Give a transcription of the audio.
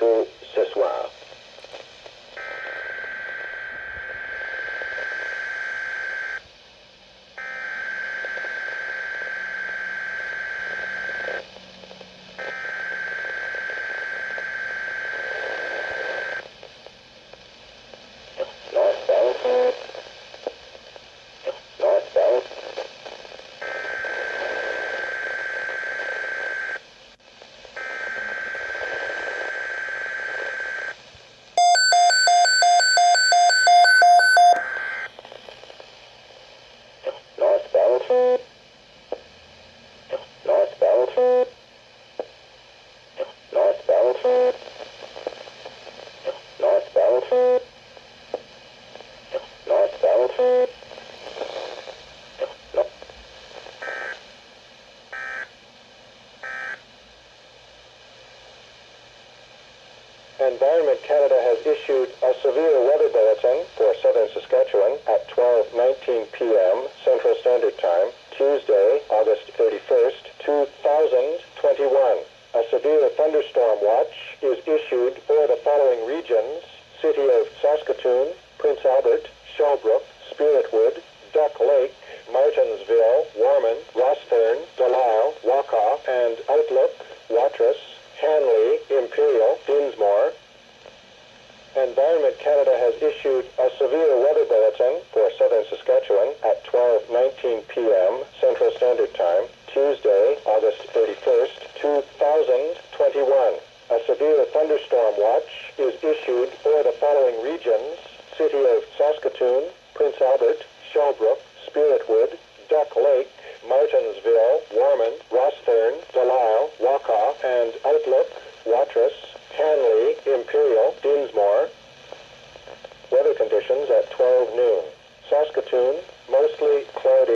tôt ce soir. Environment Canada has issued a severe weather bulletin for southern Saskatchewan at 12:19 p.m. Central Standard Time, Tuesday, August 31st, 2021. A severe thunderstorm watch is issued for the following regions: City of Saskatoon, Prince Albert, Shelbrook, Spiritwood, Duck Lake, Martinsville, Warman, Rossthern, Delisle, Wakaw, and Outlook, Watrous, Hanley, Imperial, Dinsmore. Environment Canada has issued a severe weather bulletin for southern Saskatchewan at 12:19 p.m. Central Standard Time, Tuesday, August 31st, 2021. A severe thunderstorm watch is issued for the following regions: City of Saskatoon, Prince Albert, Shelbrook, Spiritwood, Duck Lake, Martinsville, Warman, Rossthern, Delisle, Wakaw, and Outlook, Watrous, Hanley, Imperial, Dinsmore. Weather conditions at 12 noon. Saskatoon, mostly cloudy.